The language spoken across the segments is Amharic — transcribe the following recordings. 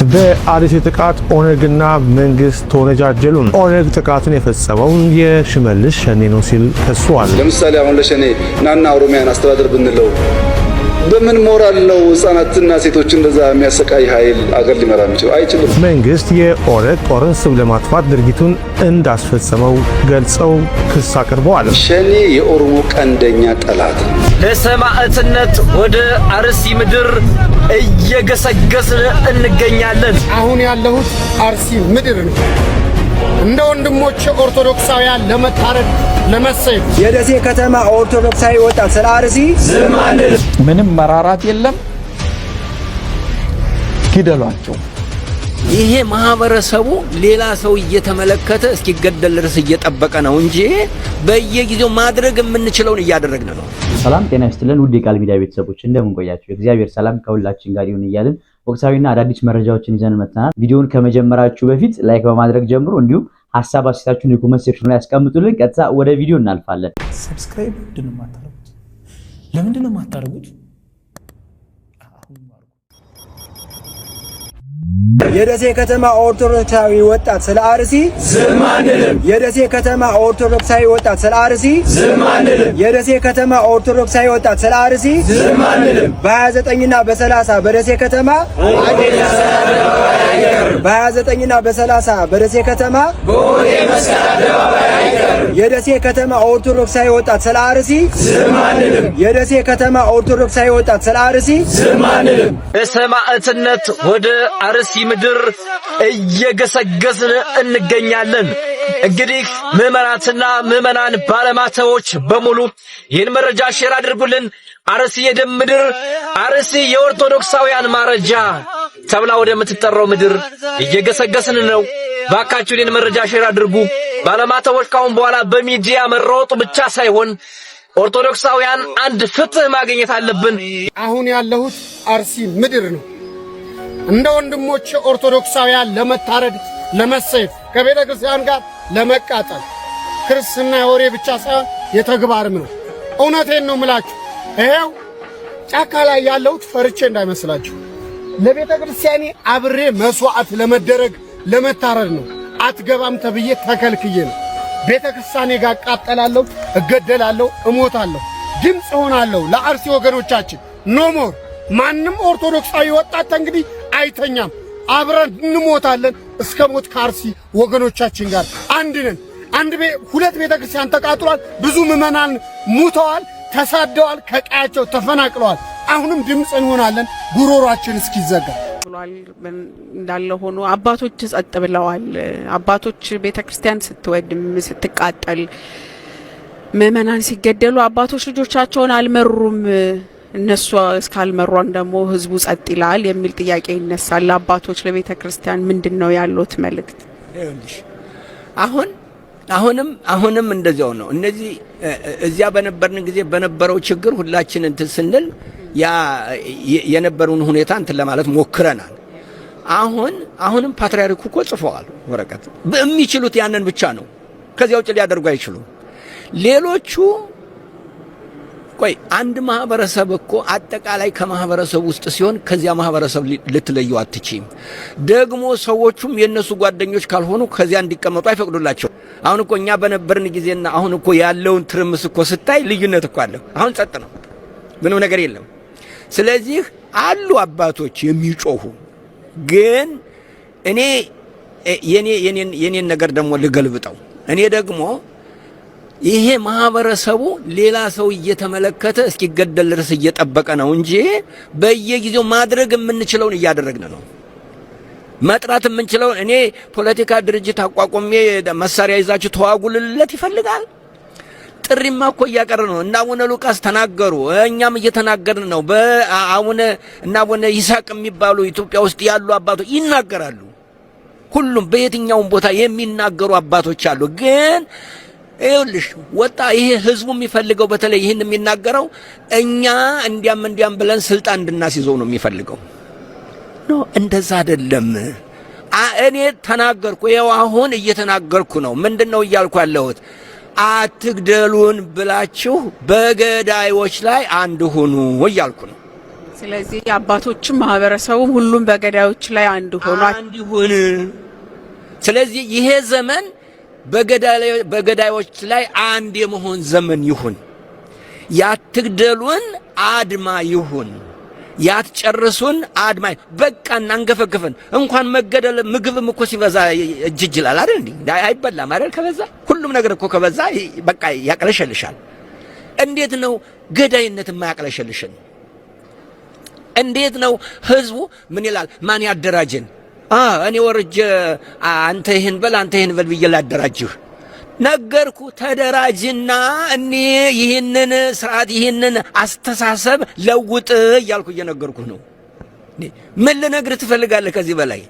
በአርሲ ጥቃት ኦነግና መንግስት ተወነጃጀሉ። ኦነግ ጥቃቱን የፈጸመው የሽመልስ ሸኔ ነው ሲል ከሷል። ለምሳሌ አሁን ለሸኔ ናና ኦሮሚያን አስተዳደር ብንለው በምን ሞራል ነው ህፃናትና ሴቶችን እንደዛ የሚያሰቃይ ኃይል አገር ሊመራ የሚችለው? አይችልም። መንግስት የኦነግ ጦርን ስም ለማጥፋት ድርጊቱን እንዳስፈጸመው ገልጸው ክስ አቅርበዋል። ሸኔ የኦሮሞ ቀንደኛ ጠላት ነው። ለሰማዕትነት ወደ አርሲ ምድር እየገሰገስን እንገኛለን። አሁን ያለሁት አርሲ ምድር ነው። እንደ ወንድሞቼ ኦርቶዶክሳውያን ለመታረድ ለመሰየፍ የደሴ ከተማ ኦርቶዶክሳዊ ወጣት ስለ አርሲ ዝም አንል። ምንም መራራት የለም፣ ኪደሏቸው። ይሄ ማህበረሰቡ ሌላ ሰው እየተመለከተ እስኪገደል ድረስ እየጠበቀ ነው እንጂ በየጊዜው ማድረግ የምንችለውን እያደረግን ነው። ሰላም ጤና ይስጥልን ውድ የቃል ሚዲያ ቤተሰቦች እንደምን ቆያችሁ? እግዚአብሔር ሰላም ከሁላችን ጋር ይሁን እያልን ወቅታዊና አዳዲስ መረጃዎችን ይዘን መጥተናል። ቪዲዮውን ከመጀመራችሁ በፊት ላይክ በማድረግ ጀምሩ። እንዲሁም ሐሳብ አስተያየታችሁን የኮሜንት ሴክሽን ላይ ያስቀምጡልን። ቀጥታ ወደ ቪዲዮ እናልፋለን። ሰብስክራይብ ለምንድን ነው የማታደርጉት? የደሴ ከተማ ኦርቶዶክሳዊ ወጣት ስለ አርሲ ዝም አንልም። የደሴ ከተማ ኦርቶዶክሳዊ ወጣት ስለ አርሲ ዝም አንልም። የደሴ ከተማ ኦርቶዶክሳዊ ወጣት ስለ አርሲ ዝም አንልም። በ29 እና በ30 በደሴ ከተማ በ29 እና በ30 በደሴ ከተማ የደሴ ከተማ ኦርቶዶክሳዊ ወጣት ስለ አርሲ ዝም አንልም። የደሴ ከተማ ኦርቶዶክሳዊ ወጣት ስለ አርሲ ዝም አንልም። በሰማዕትነት ወደ አርሲ ምድር እየገሰገስን እንገኛለን። እንግዲህ ምዕመናትና ምዕመናን ባለማተቦች በሙሉ ይህን መረጃ ሼር አድርጉልን። አርሲ የደም ምድር፣ አርሲ የኦርቶዶክሳውያን ማረጃ ተብላ ወደምትጠራው ምድር እየገሰገስን ነው። ባካችሁ ይህን መረጃ ሼር አድርጉ። ባለማተቦች ካሁን በኋላ በሚዲያ መራወጡ ብቻ ሳይሆን ኦርቶዶክሳውያን አንድ ፍትህ ማግኘት አለብን። አሁን ያለሁት አርሲ ምድር ነው። እንደ ወንድሞቼ ኦርቶዶክሳውያን ለመታረድ ለመሰየፍ ከቤተ ክርስቲያን ጋር ለመቃጠል ክርስትና የወሬ ብቻ ሳይሆን የተግባርም ነው። እውነቴን ነው ምላችሁ። ይሄው ጫካ ላይ ያለሁት ፈርቼ እንዳይመስላችሁ ለቤተ ክርስቲያኔ አብሬ መስዋዕት ለመደረግ ለመታረድ ነው። አትገባም ተብዬ ተከልክዬ ነው። ቤተ ክርስቲያኔ ጋር ቃጠላለሁ፣ እገደላለሁ፣ እሞታለሁ፣ ድምፅ ሆናለሁ ለአርሲ ወገኖቻችን። ኖሞር ማንም ኦርቶዶክሳዊ ወጣት እንግዲህ አይተኛም። አብረን እንሞታለን። እስከ ሞት ከአርሲ ወገኖቻችን ጋር አንድ ነን። ሁለት ቤተክርስቲያን ተቃጥሏል። ብዙ ምዕመናን ሙተዋል፣ ተሳደዋል፣ ከቀያቸው ተፈናቅለዋል። አሁንም ድምፅ እንሆናለን ጉሮሯችን እስኪዘጋ እንዳለ ሆኖ አባቶች ጸጥ ብለዋል። አባቶች ቤተክርስቲያን ስትወድም ስትቃጠል ምዕመናን ሲገደሉ አባቶች ልጆቻቸውን አልመሩም። እነሱ እስካልመሯን ደግሞ ህዝቡ ጸጥ ይላል የሚል ጥያቄ ይነሳል። አባቶች ለቤተ ክርስቲያን ምንድነው ያሉት መልእክት? አሁንም እንደዚያው ነው። እነዚህ እዚያ በነበርን ጊዜ በነበረው ችግር ሁላችን እንትን ስንል ያ የነበረውን ሁኔታ እንትን ለማለት ሞክረናል። አሁንም ፓትርያርኩ እኮ ጽፈዋል ወረቀት። በሚችሉት ያንን ብቻ ነው። ከዚያ ውጭ ሊያደርጉ አይችሉም። ሌሎቹ ቆይ አንድ ማህበረሰብ እኮ አጠቃላይ ከማህበረሰብ ውስጥ ሲሆን ከዚያ ማህበረሰብ ልትለዩ አትችይም። ደግሞ ሰዎቹም የነሱ ጓደኞች ካልሆኑ ከዚያ እንዲቀመጡ አይፈቅዱላቸው። አሁን እኮ እኛ በነበርን ጊዜና አሁን እኮ ያለውን ትርምስ እኮ ስታይ ልዩነት እኮ አለ። አሁን ጸጥ ነው፣ ምንም ነገር የለም። ስለዚህ አሉ አባቶች የሚጮሁ። ግን እኔ የኔን ነገር ደግሞ ልገልብጠው። እኔ ደግሞ ይሄ ማህበረሰቡ ሌላ ሰው እየተመለከተ እስኪገደል ድረስ እየጠበቀ ነው እንጂ በየጊዜው ማድረግ የምንችለውን እያደረግን ነው። መጥራት የምንችለው እኔ ፖለቲካ ድርጅት አቋቁሜ መሳሪያ ይዛችሁ ተዋጉልለት ይፈልጋል። ጥሪማ እኮ እያቀረ ነው። እና አቡነ ሉቃስ ተናገሩ፣ እኛም እየተናገርን ነው። አቡነ ይስሐቅ የሚባሉ ኢትዮጵያ ውስጥ ያሉ አባቶች ይናገራሉ። ሁሉም በየትኛውም ቦታ የሚናገሩ አባቶች አሉ። ግን ይኸውልሽ ይሄ ህዝቡ የሚፈልገው በተለይ ይህን የሚናገረው እኛ እንዲያም ብለን ስልጣን እንድናስይዘው ነው የሚፈልገው። እንደዛ አይደለም። እኔ ተናገርኩ፣ ይኸው አሁን እየተናገርኩ ነው። ምንድነው እያልኩ ያለሁት? አትግደሉን ብላችሁ በገዳዮች ላይ አንድ ሁኑ እያልኩ ነው። ስለዚህ አባቶችም ማህበረሰቡም ሁሉም በገዳዮች ላይ አንድ ሆኗል። ስለዚህ ይሄ ዘመን በገዳዮች ላይ አንድ የመሆን ዘመን ይሁን። ያትግደሉን አድማ ይሁን፣ ያትጨርሱን አድማ። በቃ እናንገፈግፈን። እንኳን መገደል ምግብም እኮ ሲበዛ እጅ ይላል አይደል እንዴ? አይበላም አይደል? ከበዛ ሁሉም ነገር እኮ ከበዛ በቃ ያቅለሸልሻል። እንዴት ነው ገዳይነት የማያቅለሸልሽን? እንዴት ነው ህዝቡ ምን ይላል? ማን ያደራጀን? እኔ ወርጄ አንተ ይህን በል አንተ ይህን በል ብዬ ላደራጅህ ነገርኩ። ተደራጅና እኔ ይህንን ስርዓት ይህንን አስተሳሰብ ለውጥ እያልኩ እየነገርኩህ ነው። ምን ልነግርህ ትፈልጋለህ ከዚህ በላይ?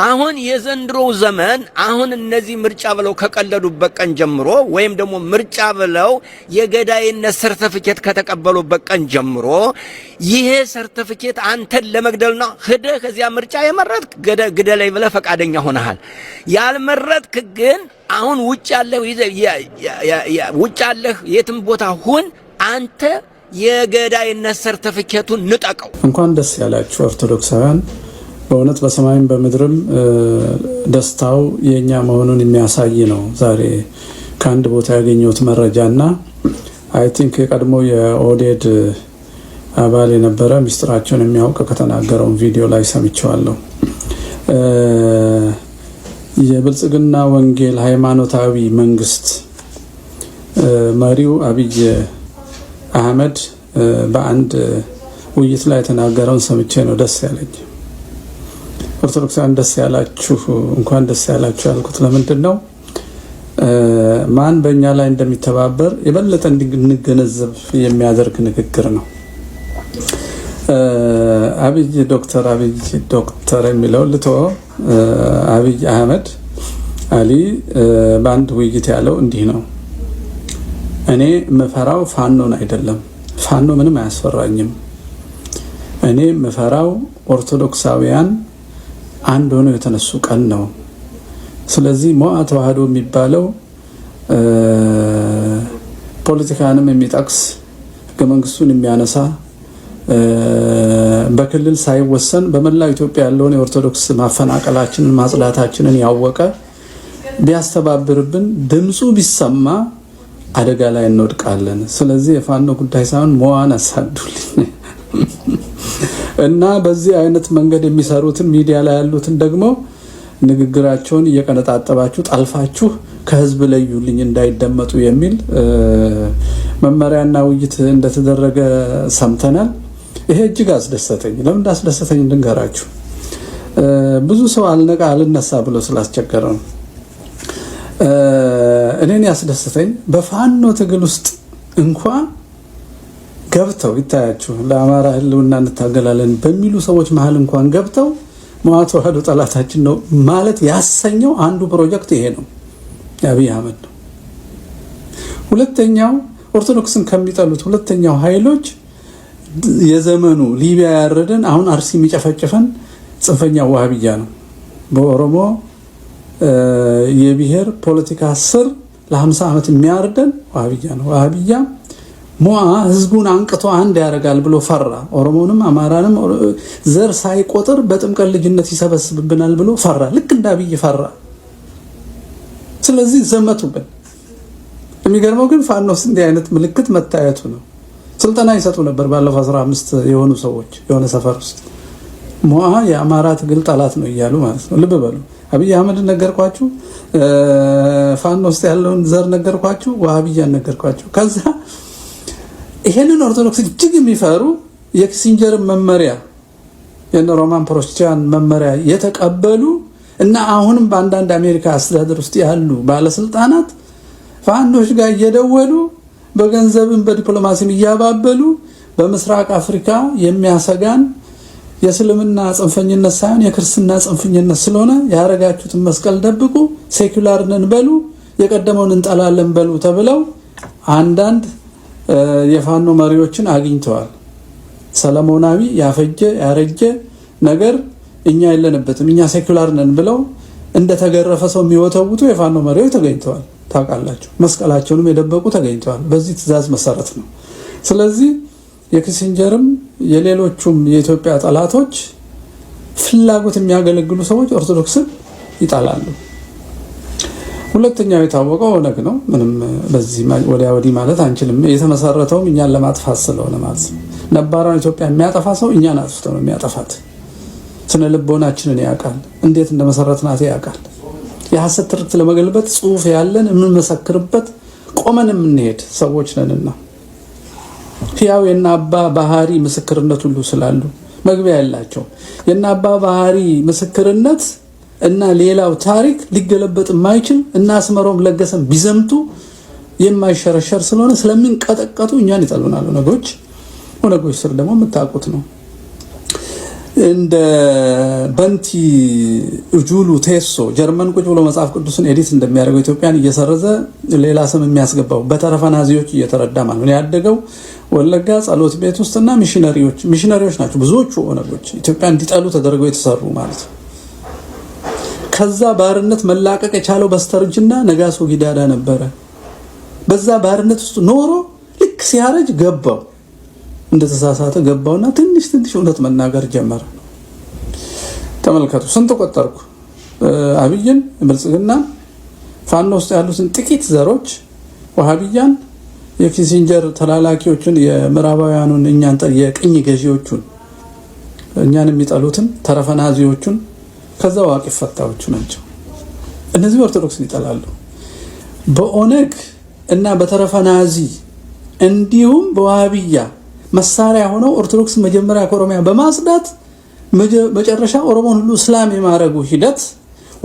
አሁን የዘንድሮው ዘመን አሁን እነዚህ ምርጫ ብለው ከቀለዱበት ቀን ጀምሮ ወይም ደግሞ ምርጫ ብለው የገዳይነት ሰርተፊኬት ከተቀበሉበት ቀን ጀምሮ ይሄ ሰርተፊኬት አንተን ለመግደል ነው። ሄደህ ከዚያ ምርጫ የመረጥክ ግደለኝ ብለህ ፈቃደኛ ሆነሃል። ያልመረጥክ ግን አሁን ውጭ ያለህ የትም ቦታ ሁን፣ አንተ የገዳይነት ሰርተፊኬቱን ንጠቀው። እንኳን ደስ ያላችሁ ኦርቶዶክሳውያን። በእውነት በሰማይም በምድርም ደስታው የኛ መሆኑን የሚያሳይ ነው። ዛሬ ከአንድ ቦታ ያገኘሁት መረጃና አይ ቲንክ የቀድሞ የኦዴድ አባል የነበረ ሚስጥራቸውን የሚያውቅ ከተናገረውን ቪዲዮ ላይ ሰምቼዋለሁ። የብልጽግና ወንጌል ሃይማኖታዊ መንግስት መሪው አብይ አህመድ በአንድ ውይይት ላይ የተናገረውን ሰምቼ ነው ደስ ያለኝ። ኦርቶዶክሳውያን ደስ ያላችሁ፣ እንኳን ደስ ያላችሁ ያልኩት ለምንድን ነው? ማን በእኛ ላይ እንደሚተባበር የበለጠ እንድንገነዘብ የሚያደርግ ንግግር ነው። አብይ ዶክተር የሚለው ልቶ አብይ አህመድ አሊ በአንድ ውይይት ያለው እንዲህ ነው። እኔ የምፈራው ፋኖን አይደለም፣ ፋኖ ምንም አያስፈራኝም። እኔ የምፈራው ኦርቶዶክሳውያን አንድ ሆነው የተነሱ ቀን ነው። ስለዚህ ሞዓ ተዋህዶ የሚባለው ፖለቲካንም የሚጠቅስ ህገ መንግስቱን የሚያነሳ በክልል ሳይወሰን በመላው ኢትዮጵያ ያለውን የኦርቶዶክስ ማፈናቀላችንን ማጽዳታችንን ያወቀ ቢያስተባብርብን ድምፁ ቢሰማ አደጋ ላይ እንወድቃለን። ስለዚህ የፋኖ ጉዳይ ሳይሆን ሞዓን አሳዱልኝ እና በዚህ አይነት መንገድ የሚሰሩትን ሚዲያ ላይ ያሉትን ደግሞ ንግግራቸውን እየቀነጣጠባችሁ ጠልፋችሁ ከህዝብ ለዩልኝ እንዳይደመጡ የሚል መመሪያና ውይይት እንደተደረገ ሰምተናል። ይሄ እጅግ አስደሰተኝ። ለምን እንዳስደሰተኝ እንድንገራችሁ። ብዙ ሰው አልነሳ ብሎ ስላስቸገረ ነው። እኔን ያስደሰተኝ በፋኖ ትግል ውስጥ እንኳን ገብተው ይታያችሁ ለአማራ ህልውና እንታገላለን በሚሉ ሰዎች መሀል እንኳን ገብተው ሞዓ ተዋህዶ ጠላታችን ነው ማለት ያሰኘው አንዱ ፕሮጀክት ይሄ ነው፣ የአብይ አህመድ ነው። ሁለተኛው ኦርቶዶክስን ከሚጠሉት ሁለተኛው ኃይሎች የዘመኑ ሊቢያ ያረደን አሁን አርሲ የሚጨፈጭፈን ጽንፈኛው ዋሃብያ ነው። በኦሮሞ የብሔር ፖለቲካ ስር ለ50 ዓመት የሚያርደን ዋሃብያ ነው። ዋሃብያ ሞዓ ህዝቡን አንቅቶ አንድ ያደርጋል ብሎ ፈራ። ኦሮሞንም አማራንም ዘር ሳይቆጥር በጥምቀት ልጅነት ይሰበስብብናል ብሎ ፈራ። ልክ እንደ አብይ ፈራ። ስለዚህ ዘመቱብን። የሚገርመው ግን ፋኖስ እንዲህ አይነት ምልክት መታየቱ ነው። ስልጠና ይሰጡ ነበር ባለፈው 15 የሆኑ ሰዎች የሆነ ሰፈር ውስጥ ሞዓ የአማራ ትግል ጠላት ነው እያሉ ማለት ነው። ልብ በሉ። አብይ አህመድ ነገርኳችሁ፣ ፋኖስ ያለውን ዘር ነገርኳችሁ፣ ዋሃብያን ነገርኳችሁ። ከዛ ይሄንን ኦርቶዶክስ እጅግ የሚፈሩ የኪሲንጀር መመሪያ የነ ሮማን ፕሮስቻን መመሪያ የተቀበሉ እና አሁንም በአንዳንድ አሜሪካ አስተዳደር ውስጥ ያሉ ባለስልጣናት ፋኖች ጋር እየደወሉ በገንዘብም በዲፕሎማሲም እያባበሉ በምስራቅ አፍሪካ የሚያሰጋን የእስልምና ጽንፈኝነት ሳይሆን የክርስትና ጽንፈኝነት ስለሆነ ያረጋችሁትን መስቀል ደብቁ፣ ሴኩላር ነን በሉ፣ የቀደመውን እንጠላለን በሉ ተብለው አንዳንድ የፋኖ መሪዎችን አግኝተዋል። ሰለሞናዊ ያፈጀ ያረጀ ነገር እኛ የለንበትም እኛ ሴኩላር ነን ብለው እንደተገረፈ ሰው የሚወተውቱ የፋኖ መሪዎች ተገኝተዋል። ታውቃላችሁ፣ መስቀላቸውንም የደበቁ ተገኝተዋል። በዚህ ትዕዛዝ መሰረት ነው። ስለዚህ የኪሲንጀርም የሌሎቹም የኢትዮጵያ ጠላቶች ፍላጎት የሚያገለግሉ ሰዎች ኦርቶዶክስን ይጣላሉ። ሁለተኛው የታወቀው ኦነግ ነው። ምንም በዚህ ወዲያ ወዲህ ማለት አንችልም። የተመሰረተውም እኛን ለማጥፋት ስለሆነ ማለት ነው። ነባራውን ኢትዮጵያ የሚያጠፋ ሰው እኛን አጥፍቶ ነው የሚያጠፋት። ስነ ልቦናችንን ያውቃል፣ እንዴት እንደመሰረትናት ያውቃል። የሐሰት ትርክት ለመገልበጥ ጽሑፍ ያለን የምንመሰክርበት ቆመን የምንሄድ ሰዎች ነንና ሕያው የእነ አባ ባህሪ ምስክርነት ሁሉ ስላሉ መግቢያ ያላቸው የእነ አባ ባህሪ ምስክርነት እና ሌላው ታሪክ ሊገለበጥ የማይችል እና አስመሮም ለገሰም ቢዘምቱ የማይሸረሸር ስለሆነ ስለሚንቀጠቀጡ እኛን ይጠሉናል ኦነጎች ስር ደግሞ የምታውቁት ነው። እንደ በንቲ ኡጁሉ ቴሶ ጀርመን ቁጭ ብሎ መጽሐፍ ቅዱስን ኤዲት እንደሚያደርገው ኢትዮጵያን እየሰረዘ ሌላ ስም የሚያስገባው በተረፈ ናዚዎች እየተረዳ ማለት ነው። ያደገው ወለጋ ጸሎት ቤት ውስጥና ሚሽነሪዎች ናቸው ብዙዎቹ ኦነጎች ኢትዮጵያ እንዲጠሉ ተደርገው የተሰሩ ማለት ነው። ከዛ ባርነት መላቀቅ የቻለው በስተርጅና ነጋሶ ጊዳዳ ነበረ። በዛ ባርነት ውስጥ ኖሮ ልክ ሲያረጅ ገባው እንደተሳሳተ ገባውና ትንሽ እውነት መናገር ጀመረ። ተመልከቱ፣ ስንት ቆጠርኩ? አብይን፣ ብልጽግና፣ ፋኖ ውስጥ ያሉትን ጥቂት ዘሮች፣ ወሃቢያን፣ የኪሲንጀር ተላላኪዎችን፣ የምዕራባውያኑን እኛን የቅኝ ገዢዎቹን እኛን የሚጠሉትን ተረፈናዚዎቹን ከዛ ዋቂ ፈታዎቹ ናቸው። እነዚህ ኦርቶዶክስን ይጠላሉ። በኦነግ እና በተረፈናዚ እንዲሁም በዋሃቢያ መሳሪያ ሆነው ኦርቶዶክስ መጀመሪያ ከኦሮሚያ በማጽዳት መጨረሻ ኦሮሞን ሁሉ እስላም የማረጉ ሂደት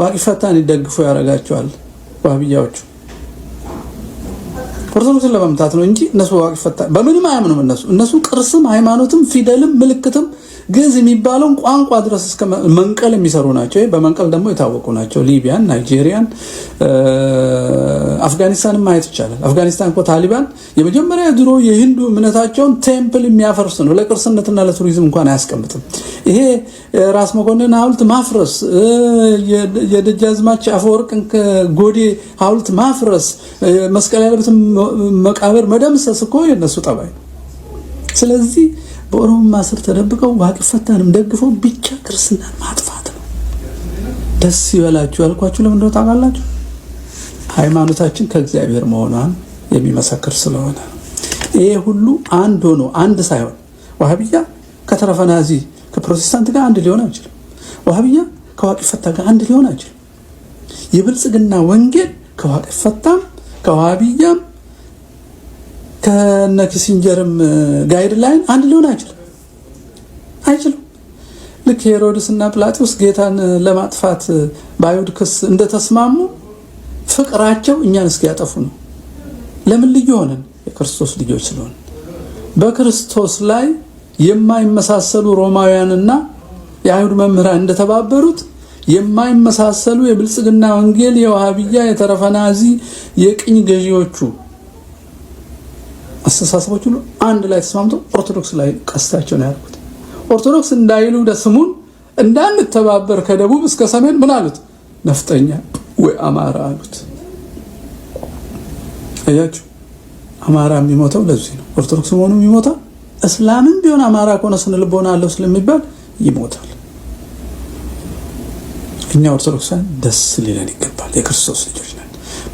ዋቂ ፈታን ይደግፉ ያረጋቸዋል። ዋሃቢያዎቹ ኦርቶዶክስን ለመምታት ነው እንጂ እነሱ ዋቂ ፈታ በምንም አያምኑም። እነሱ ቅርስም ሃይማኖትም ፊደልም ምልክትም ግዕዝ የሚባለውን ቋንቋ ድረስ እስከ መንቀል የሚሰሩ ናቸው። በመንቀል ደግሞ የታወቁ ናቸው። ሊቢያን፣ ናይጄሪያን፣ አፍጋኒስታንን ማየት ይቻላል። አፍጋኒስታን እኮ ታሊባን የመጀመሪያ ድሮ የሂንዱ እምነታቸውን ቴምፕል የሚያፈርስ ነው። ለቅርስነትና ለቱሪዝም እንኳን አያስቀምጥም። ይሄ ራስ መኮንን ሐውልት ማፍረስ፣ የደጃዝማች አፈወርቅን ጎዴ ሐውልት ማፍረስ፣ መስቀል ያለበትን መቃብር መደምሰስ እኮ የነሱ ጠባይ ነው። ስለዚህ በኦሮሞ ስር ተደብቀው ዋቂ ፈታንም ደግፈው ብቻ ክርስትናን ማጥፋት ነው። ደስ ይበላችሁ ያልኳችሁ ለምን እንደው ታውቃላችሁ? ሃይማኖታችን ከእግዚአብሔር መሆኗን የሚመሰክር ስለሆነ ይሄ ሁሉ አንድ ሆኖ አንድ ሳይሆን ወሃቢያ ከተረፈናዚ ከፕሮቴስታንት ጋር አንድ ሊሆን አይችልም። ወሃቢያ ከዋቂ ፈታ ጋር አንድ ሊሆን አይችልም። የብልጽግና ወንጌል ከዋቂ ፈታም ከወሃቢያም ከነኪሲንጀርም ጋይድላይን አንድ ሊሆን አይችልም። ልክ ሄሮድስና ጲላጦስ ጌታን ለማጥፋት በአይሁድ ክስ እንደተስማሙ ፍቅራቸው እኛን እስኪያጠፉ ነው። ለምን ልዩ ሆነን? የክርስቶስ ልጆች ስለሆነ። በክርስቶስ ላይ የማይመሳሰሉ ሮማውያንና የአይሁድ መምህራን እንደተባበሩት የማይመሳሰሉ የብልጽግና ወንጌል የዋሃቢያ የተረፈናዚ የቅኝ ገዢዎቹ አስተሳሰቦች ሁሉ አንድ ላይ ተስማምቶ ኦርቶዶክስ ላይ ቀስታቸውን ያደርጉት። ኦርቶዶክስ እንዳይሉ ደስሙን እንዳንተባበር ከደቡብ እስከ ሰሜን ምን አሉት? ነፍጠኛ ወይ አማራ አሉት። አያችሁ፣ አማራ የሚሞተው ለዚህ ነው። ኦርቶዶክስ ሆኖ የሚሞተው እስላምም ቢሆን አማራ ከሆነ ስነ ልቦና አለው ስለሚባል ይሞታል። እኛ ኦርቶዶክሳን ደስ ሊለን ይገባል። የክርስቶስ ልጆች ነን።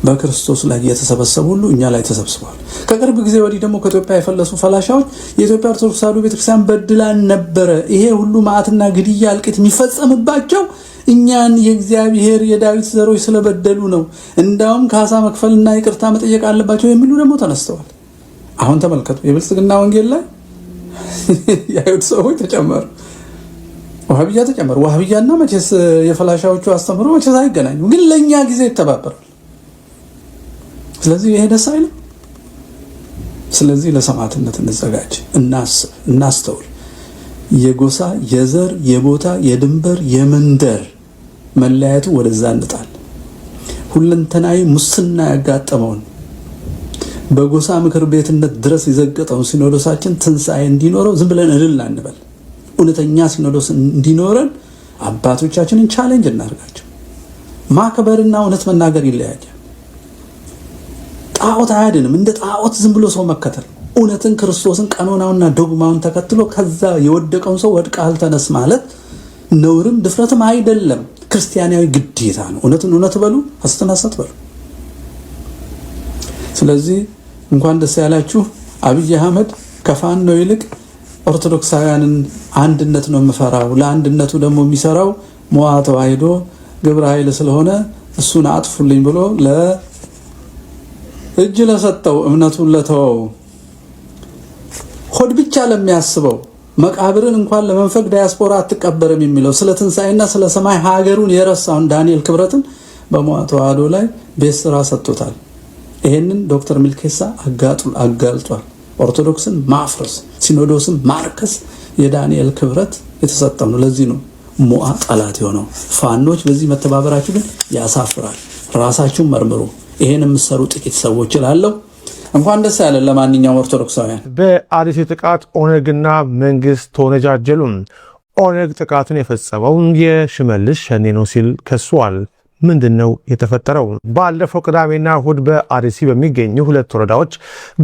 በክርስቶስ ላይ የተሰበሰቡ ሁሉ እኛ ላይ ተሰብስበዋል። ከቅርብ ጊዜ ወዲህ ደግሞ ከኢትዮጵያ የፈለሱ ፈላሻዎች የኢትዮጵያ ኦርቶዶክስ ተዋሕዶ ቤተክርስቲያን በድላን ነበረ፣ ይሄ ሁሉ መዓትና ግድያ እልቂት የሚፈጸምባቸው እኛን የእግዚአብሔር የዳዊት ዘሮች ስለበደሉ ነው፣ እንዳውም ካሳ መክፈልና ይቅርታ መጠየቅ አለባቸው የሚሉ ደግሞ ተነስተዋል። አሁን ተመልከቱ፣ የብልጽግና ወንጌል ላይ የአይሁድ ሰዎች ተጨመሩ፣ ወሃቢያ ተጨመሩ። ወሃቢያና መቼስ የፈላሻዎቹ አስተምሮ መቼስ አይገናኙ፣ ግን ለኛ ጊዜ ይተባበራል። ስለዚህ ይሄ ደስ አይልም። ስለዚህ ለሰማዕትነት እንዘጋጅ፣ እናስብ፣ እናስተውል። የጎሳ የዘር የቦታ የድንበር የመንደር መለያየቱ ወደዛ እንጣል። ሁለንተናዊ ሙስና ያጋጠመውን በጎሳ ምክር ቤትነት ድረስ የዘገጠውን ሲኖዶሳችን ትንሣኤ እንዲኖረው ዝም ብለን እልል አንበል። እውነተኛ ሲኖዶስ እንዲኖረን አባቶቻችንን ቻሌንጅ እናርጋቸው። ማክበርና እውነት መናገር ይለያያል። ጣዖት አያድንም። እንደ ጣዖት ዝም ብሎ ሰው መከተል እውነትን ክርስቶስን ቀኖናውና ዶግማውን ተከትሎ ከዛ የወደቀውን ሰው ወድቀሃል ተነስ ማለት ነውርም ድፍረትም አይደለም፣ ክርስቲያናዊ ግዴታ ነው። እውነትን እውነት በሉ፣ ሐሰትን ሐሰት በሉ። ስለዚህ እንኳን ደስ ያላችሁ። አብይ አህመድ ከፋኖ ይልቅ ኦርቶዶክሳውያንን አንድነት ነው የምፈራው፣ ለአንድነቱ ደግሞ የሚሰራው ሞዓ ተዋሕዶ ግብረ ኃይል ስለሆነ እሱን አጥፉልኝ ብሎ እጅ ለሰጠው እምነቱን ለተወው ሆድ ብቻ ለሚያስበው መቃብርን እንኳን ለመንፈቅ ዳያስፖራ አትቀበርም የሚለው ስለ ትንሣኤና ስለ ሰማይ ሀገሩን የረሳውን ዳንኤል ክብረትን በሞዓ ተዋሕዶ ላይ ቤት ስራ ሰጥቶታል። ይሄንን ዶክተር ሚልኬሳ አጋልጧል። ኦርቶዶክስን ማፍረስ ሲኖዶስን ማርከስ የዳንኤል ክብረት የተሰጠው ነው። ለዚህ ነው ሞዓ ጠላት የሆነው። ፋኖች በዚህ መተባበራችሁ ግን ያሳፍራል። ራሳችሁን መርምሩ። ይሄን የምትሰሩ ጥቂት ሰዎች እላለሁ። እንኳን ደስ ያለን ለማንኛውም ኦርቶዶክሳውያን። በአርሲ ጥቃት ኦነግና መንግስት ተወነጃጀሉ። ኦነግ ጥቃቱን የፈጸመው የሽመልስ ሸኔ ነው ሲል ከሷል። ምንድነው የተፈጠረው? ባለፈው ቅዳሜና እሁድ በአርሲ በሚገኙ 2 ወረዳዎች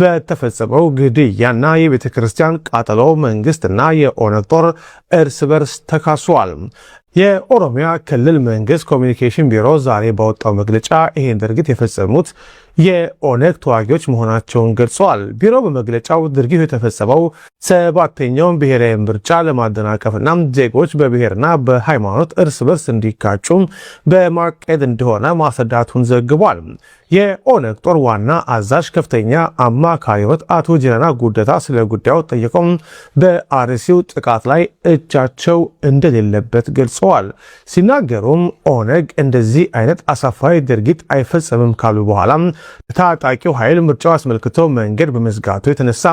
በተፈጸመው ግድያና የቤተ ክርስቲያን ቃጠሎ መንግስትና የኦነግ ጦር እርስ በርስ ተካሷል። የኦሮሚያ ክልል መንግስት ኮሚኒኬሽን ቢሮ ዛሬ ባወጣው መግለጫ ይህን ድርጊት የፈጸሙት የኦነግ ተዋጊዎች መሆናቸውን ገልጸዋል። ቢሮ በመግለጫው ድርጊቱ የተፈጸመው 7ኛውን ብሔራዊ ምርጫ ለማደናቀፍና ዜጎች በብሔርና በሃይማኖት እርስ በርስ እንዲጋጩ በማቀድ እንደሆነ ማስረዳቱን ዘግቧል። የኦነግ ጦር ዋና አዛዥ ከፍተኛ አማካሪዎች አቶ ጀነና ጉደታ ስለ ጉዳዩ ጠይቀው በአርሲው ጥቃት ላይ እጃቸው እንደሌለበት ገልጸዋል። ሲናገሩም ኦነግ እንደዚህ አይነት አሳፋሪ ድርጊት አይፈጸምም ካሉ በኋላ ታጣቂው ኃይል ምርጫው አስመልክቶ መንገድ በመዝጋቱ የተነሳ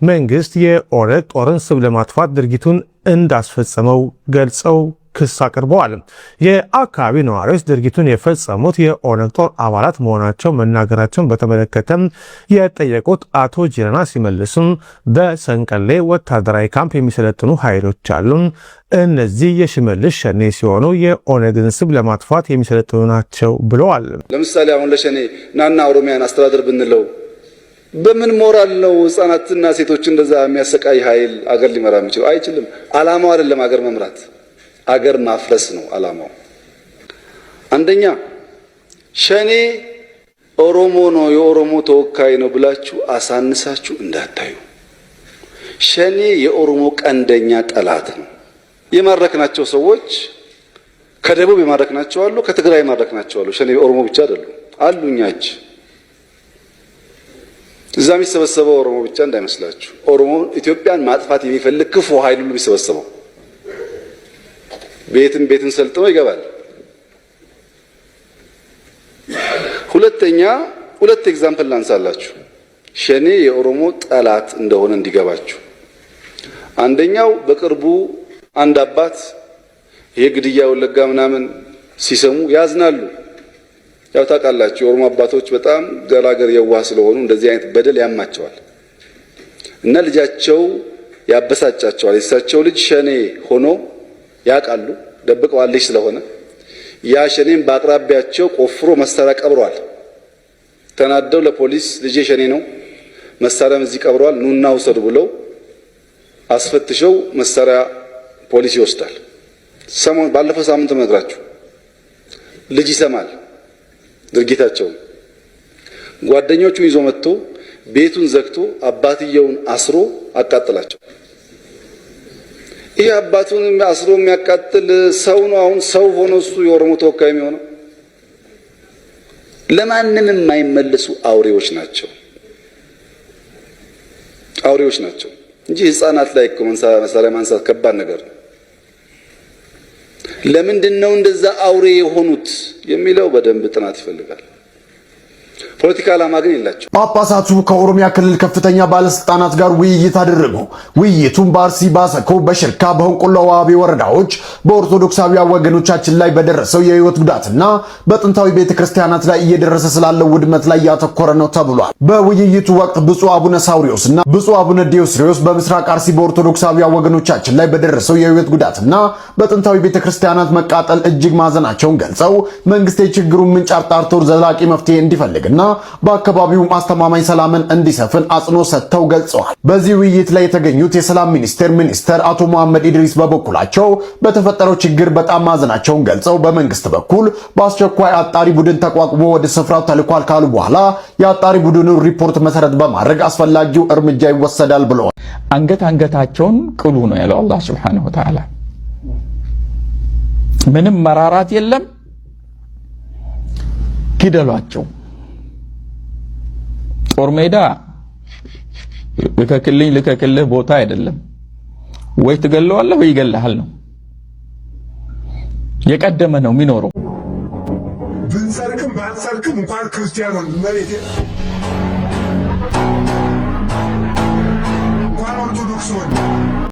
መንግስት የኦነግ ጦርን ስም ለማጥፋት ድርጊቱን እንዳስፈጸመው ገልጸው ክስ አቅርበዋል። የአካባቢ ነዋሪዎች ድርጊቱን የፈጸሙት የኦነግ ጦር አባላት መሆናቸው መናገራቸውን በተመለከተ የጠየቁት አቶ ጂረና ሲመልሱም በሰንቀሌ ወታደራዊ ካምፕ የሚሰለጥኑ ኃይሎች አሉ። እነዚህ የሽመልስ ሸኔ ሲሆኑ የኦነግን ስም ለማጥፋት የሚሰለጥኑ ናቸው ብለዋል። ለምሳሌ አሁን ለሸኔ ናና ኦሮሚያን አስተዳደር ብንለው በምን ሞራል ነው ህፃናትና ሴቶች እንደዛ የሚያሰቃይ ኃይል አገር ሊመራ የሚችለው? አይችልም። አላማው አይደለም አገር መምራት፣ አገር ማፍረስ ነው አላማው። አንደኛ ሸኔ ኦሮሞ ነው የኦሮሞ ተወካይ ነው ብላችሁ አሳንሳችሁ እንዳታዩ። ሸኔ የኦሮሞ ቀንደኛ ጠላት ነው። የማረክናቸው ሰዎች ከደቡብ የማረክናቸው አሉ፣ ከትግራይ የማረክናቸው አሉ። ሸኔ ኦሮሞ ብቻ አይደሉም አሉ። እኛች እዛ የሚሰበሰበው ኦሮሞ ብቻ እንዳይመስላችሁ። ኦሮሞ ኢትዮጵያን ማጥፋት የሚፈልግ ክፉ ኃይል ሁሉ የሚሰበሰበው ቤትን ሰልጥኖ ይገባል። ሁለተኛ ሁለት ኤግዛምፕል ላንሳላችሁ ሸኔ የኦሮሞ ጠላት እንደሆነ እንዲገባችሁ። አንደኛው በቅርቡ አንድ አባት ይሄ ግድያ ወለጋ ምናምን ሲሰሙ ያዝናሉ። ያው ታውቃላችሁ የኦሮሞ አባቶች በጣም ገራገር የዋህ ስለሆኑ እንደዚህ አይነት በደል ያማቸዋል እና ልጃቸው ያበሳጫቸዋል። የሳቸው ልጅ ሸኔ ሆኖ ያውቃሉ፣ ደብቀዋል ልጅ ስለሆነ። ያ ሸኔም በአቅራቢያቸው ቆፍሮ መሳሪያ ቀብሯል። ተናደው ለፖሊስ ልጄ ሸኔ ነው መሳሪያም እዚህ ቀብሯል ኑና ውሰዱ ብለው አስፈትሸው መሳሪያ ፖሊስ ይወስዳል። ባለፈው ሳምንት ነግራችሁ ልጅ ይሰማል ድርጊታቸው። ጓደኞቹ ይዞ መጥቶ ቤቱን ዘግቶ አባትየውን አስሮ አቃጥላቸው። ይሄ አባቱን አስሮ የሚያቃጥል ሰው ነው። አሁን ሰው ሆኖ እሱ የኦሮሞ ተወካይ የሚሆነው? ለማንም የማይመለሱ አውሬዎች ናቸው፣ አውሬዎች ናቸው እንጂ ህፃናት ላይ እኮ መሳሪያ ማንሳት ከባድ ነገር ነው። ለምንድን ነው እንደዛ አውሬ የሆኑት የሚለው በደንብ ጥናት ይፈልጋል። ፖለቲካ ዓላማ ግን የላቸው። ጳጳሳቱ ከኦሮሚያ ክልል ከፍተኛ ባለስልጣናት ጋር ውይይት አደረጉ። ውይይቱም በአርሲ፣ ባሰኮ፣ በሽርካ፣ በሆንቆሎ ዋቢ ወረዳዎች በኦርቶዶክሳዊያን ወገኖቻችን ላይ በደረሰው የህይወት ጉዳትና በጥንታዊ ቤተክርስቲያናት ላይ እየደረሰ ስላለው ውድመት ላይ ያተኮረ ነው ተብሏል። በውይይቱ ወቅት ብፁዕ አቡነ ሳውሪዮስ እና ብፁዕ አቡነ ዲዮስሪዮስ በምስራቅ አርሲ በኦርቶዶክሳዊያን ወገኖቻችን ላይ በደረሰው የህይወት ጉዳትና በጥንታዊ ቤተክርስቲያናት መቃጠል እጅግ ማዘናቸውን ገልጸው መንግስት የችግሩን ምንጭ አጣርቶ ዘላቂ መፍትሄ እንዲፈልግና በአካባቢው ማስተማማኝ ሰላምን እንዲሰፍን አጽንኦት ሰጥተው ገልጸዋል። በዚህ ውይይት ላይ የተገኙት የሰላም ሚኒስቴር አቶ መሐመድ ኢድሪስ በበኩላቸው በተፈጠረው ችግር በጣም ማዘናቸውን ገልጸው በመንግስት በኩል በአስቸኳይ አጣሪ ቡድን ተቋቁሞ ወደ ስፍራው ተልኳል ካሉ በኋላ የአጣሪ ቡድኑን ሪፖርት መሰረት በማድረግ አስፈላጊው እርምጃ ይወሰዳል ብለዋል። አንገታቸውን ቅሉ ነው ያለው አላህ Subhanahu Wa Ta'ala። ምንም መራራት የለም፣ ግደሏቸው። ጦር ሜዳ ልከክልህ ቦታ አይደለም። ወይ ትገለዋለህ ወይ ይገለሃል ነው። የቀደመ ነው የሚኖረው። ብንሰርክም ባንሰርክም እንኳን ክርስቲያኖን መሬት እንኳን ኦርቶዶክስ ሆነ